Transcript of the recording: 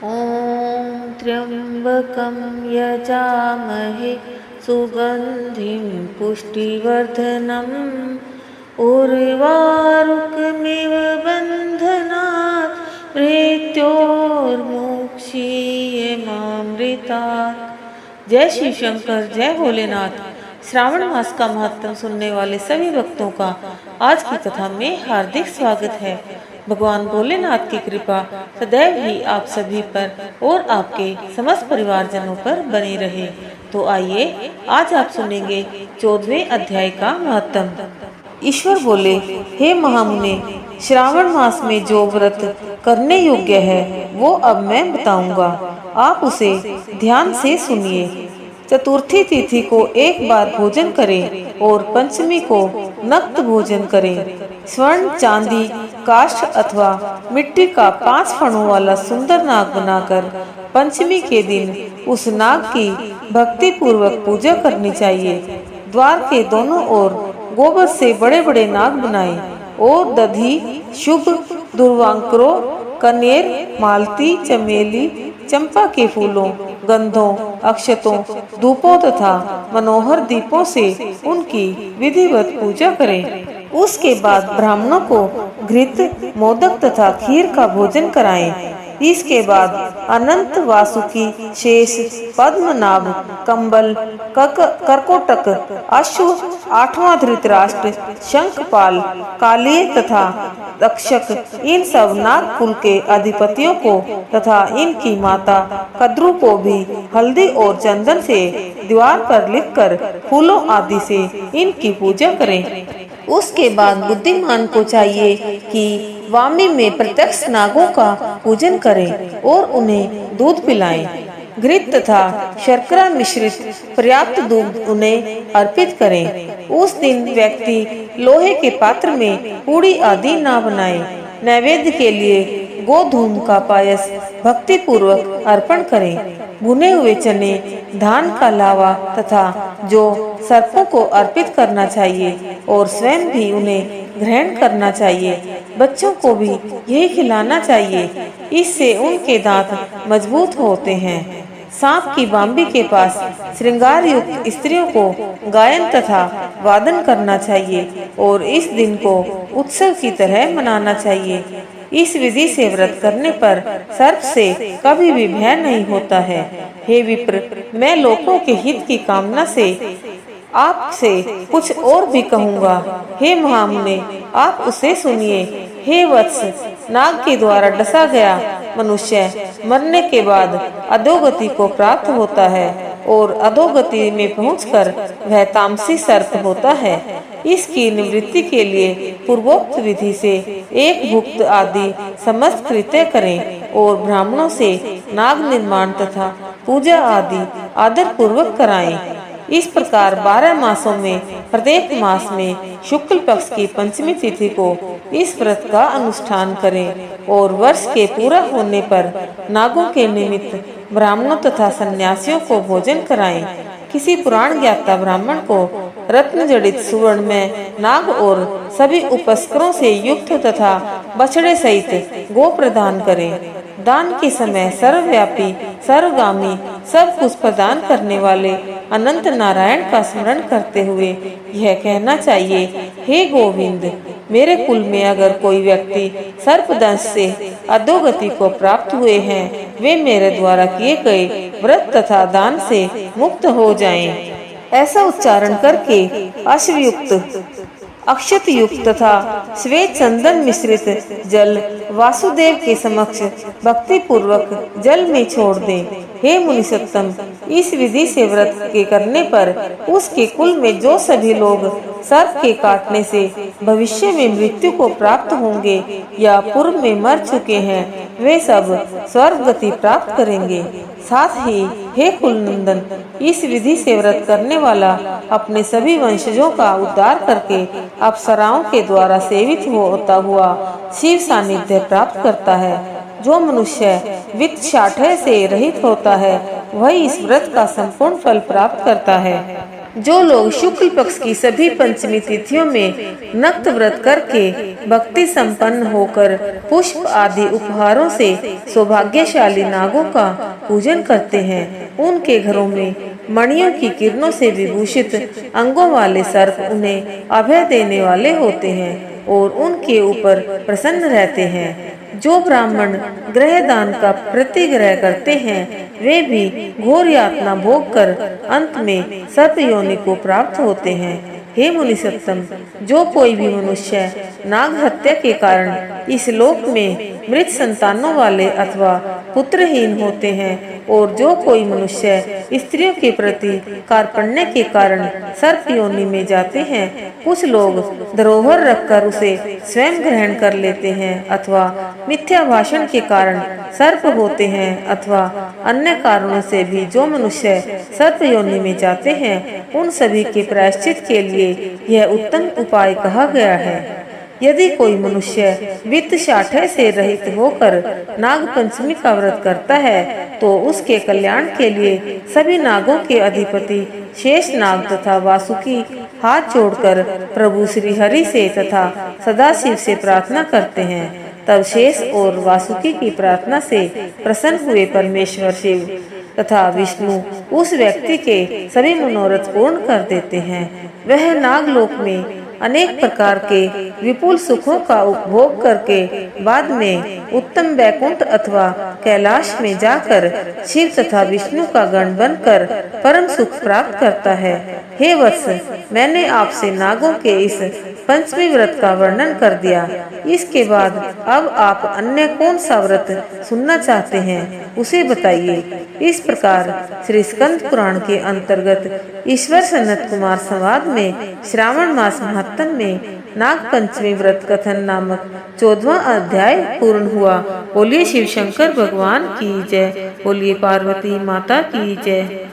ॐ त्र्यम्बकं यजामहे सुगन्धिं पुष्टिवर्धनम् उर्वारुकमिव बन्धनात् मृत्योर्मुक्षीयमामृतात्। जय शिव शंकर, जय भोलेनाथ। श्रावण मास का महत्व सुनने वाले सभी भक्तों का आज की कथा में हार्दिक स्वागत है। भगवान भोलेनाथ की कृपा सदैव ही आप सभी पर और आपके समस्त परिवारजनों पर बनी रहे। तो आइए आज आप सुनेंगे 14वें अध्याय का महत्व। ईश्वर बोले, हे महामुने, श्रावण मास में जो व्रत करने योग्य है वो अब मैं बताऊंगा, आप उसे ध्यान से सुनिए। चतुर्थी तिथि को एक बार भोजन करें और पंचमी को नक्त भोजन करें। स्वर्ण, चांदी, काष्ठ अथवा मिट्टी का 5 फणों वाला सुंदर नाग बनाकर पंचमी के दिन उस नाग की भक्ति पूर्वक पूजा करनी चाहिए। द्वार के दोनों ओर गोबर से बड़े बड़े नाग बनाएं और दधी, शुभ, दुर्वांकुरों, कनेर, मालती, चमेली, चंपा के फूलों, गंधों, अक्षतों, धूपों तथा मनोहर दीपों से उनकी विधिवत पूजा करें। उसके बाद ब्राह्मणों को घृत, मोदक तथा खीर का भोजन कराएं। इसके बाद अनंत, वासुकी, शेष, पद्मनाभ, कंबल, करकोटक, अश्व, 8वां धृतराष्ट्र, शंखपाल, कालिय तथा रक्षक, इन सब नाग कुल के अधिपतियों को तथा इनकी माता कद्रू को भी हल्दी और चंदन से दीवार पर लिखकर फूलों आदि से इनकी पूजा करें। उसके बाद बुद्धिमान को चाहिए कि वामी में प्रत्यक्ष नागों का पूजन करें और उन्हें दूध पिलाएं। घृत तथा शर्करा मिश्रित पर्याप्त दूध उन्हें अर्पित करें। उस दिन व्यक्ति लोहे के पात्र में पूड़ी आदि ना बनाए। नैवेद्य के लिए गोधूम का पायस भक्ति पूर्वक अर्पण करें। भुने हुए चने, धान का लावा तथा जो सर्पों को अर्पित करना चाहिए और स्वयं भी उन्हें ग्रहण करना चाहिए। बच्चों को भी यही खिलाना चाहिए, इससे उनके दांत मजबूत होते हैं। सांप की बांबी के पास श्रृंगार युक्त स्त्रियों को गायन तथा वादन करना चाहिए और इस दिन को उत्सव की तरह मनाना चाहिए। इस विधि से व्रत करने पर सर्प से कभी भी भय नहीं होता है। हे विप्र, मैं लोगों के हित की कामना से आपसे कुछ और भी कहूँगा। हे महामुने, आप उसे सुनिए। हे वत्स, नाग के द्वारा डसा गया मनुष्य मरने के बाद अधोगति को प्राप्त होता है और अधोगति में पहुंचकर वह तामसी सर्प होता है। इसकी निवृत्ति के लिए पूर्वोक्त विधि से एक भुक्त आदि समस्त कृत्य करें और ब्राह्मणों से नाग निर्माण तथा पूजा आदि आदर पूर्वक कराएं। इस प्रकार 12 मासों में प्रत्येक मास में शुक्ल पक्ष की पंचमी तिथि को इस व्रत का अनुष्ठान करें और वर्ष के पूरा होने पर नागों के निमित्त ब्राह्मणों तथा सन्यासियों को भोजन कराएं। किसी पुराण ज्ञाता ब्राह्मण को रत्न जड़ित सुवर्ण में नाग और सभी उपस्करों से युक्त तथा बछड़े सहित गो प्रदान करें। दान के समय सर्वव्यापी, सर्वगामी, सब कुछ प्रदान करने वाले अनंत नारायण का स्मरण करते हुए यह कहना चाहिए, हे गोविंद, मेरे कुल में अगर कोई व्यक्ति सर्पदंश से अधोगति को प्राप्त हुए हैं, वे मेरे द्वारा किए गए व्रत तथा दान से मुक्त हो जाएं। ऐसा उच्चारण करके अश्वयुक्त, अक्षत युक्त तथा श्वेत चंदन मिश्रित जल वासुदेव के समक्ष भक्ति पूर्वक जल में छोड़ दें। हे मुनिसत्तम, इस विधि से व्रत के करने पर उसके कुल में जो सभी लोग सर्प के काटने से भविष्य में मृत्यु को प्राप्त होंगे या पूर्व में मर चुके हैं, वे सब स्वर्ग गति प्राप्त करेंगे। साथ ही हे कुलनंदन, इस विधि से व्रत करने वाला अपने सभी वंशजों का उद्धार करके अप्सराओं के द्वारा सेवित होता हुआ शिव सानिध्य प्राप्त करता है। जो मनुष्य वित्त शाठय से रहित होता है, वही इस व्रत का संपूर्ण फल प्राप्त करता है। जो लोग शुक्ल पक्ष की सभी पंचमी तिथियों में नक्त व्रत करके भक्ति संपन्न होकर पुष्प आदि उपहारों से सौभाग्यशाली नागों का पूजन करते हैं, उनके घरों में मणियों की किरणों से विभूषित अंगों वाले सर्प उन्हें अभय देने वाले होते हैं और उनके ऊपर प्रसन्न रहते हैं। जो ब्राह्मण ग्रह दान का प्रतिग्रह करते हैं वे भी घोर यातना भोग कर अंत में सर्प योनि को प्राप्त होते हैं। हे मुनिसत्तम, जो कोई भी मनुष्य नाग हत्या के कारण इस लोक में मृत संतानों वाले अथवा पुत्रहीन होते हैं और जो कोई मनुष्य स्त्रियों के प्रति कार्पण्य के कारण सर्प योनि में जाते हैं, कुछ लोग धरोहर रखकर उसे स्वयं ग्रहण कर लेते हैं अथवा मिथ्या भाषण के कारण सर्प होते हैं अथवा अन्य कारणों से भी जो मनुष्य सर्प योनि में जाते हैं, उन सभी के प्रायश्चित के लिए यह उत्तम उपाय कहा गया है। यदि कोई मनुष्य वित्त शाठय से रहित होकर नाग पंचमी का व्रत करता है तो उसके कल्याण के लिए सभी नागों के अधिपति शेष नाग तथा वासुकी हाथ जोड़कर प्रभु श्री हरि से तथा सदाशिव से प्रार्थना करते हैं। तब शेष और वासुकी की प्रार्थना से प्रसन्न हुए परमेश्वर शिव तथा विष्णु उस व्यक्ति के सभी मनोरथ पूर्ण कर देते हैं। वह नागलोक में अनेक प्रकार के विपुल सुखों का उपभोग करके बाद में उत्तम वैकुंठ अथवा कैलाश में जाकर शिव तथा विष्णु का गण बनकर परम सुख प्राप्त करता है। हे वत्स, मैंने आपसे नागों के इस पंचमी व्रत का वर्णन कर दिया। इसके बाद अब आप अन्य कौन सा व्रत सुनना चाहते हैं उसे बताइए। इस प्रकार श्री स्कंद पुराण के अंतर्गत ईश्वर सनत कुमार संवाद में श्रावण मास महात्म में नाग पंचमी व्रत कथन नामक 14वां अध्याय पूर्ण हुआ। बोलिए शिव शंकर भगवान की जय। बोलिए पार्वती माता की जय।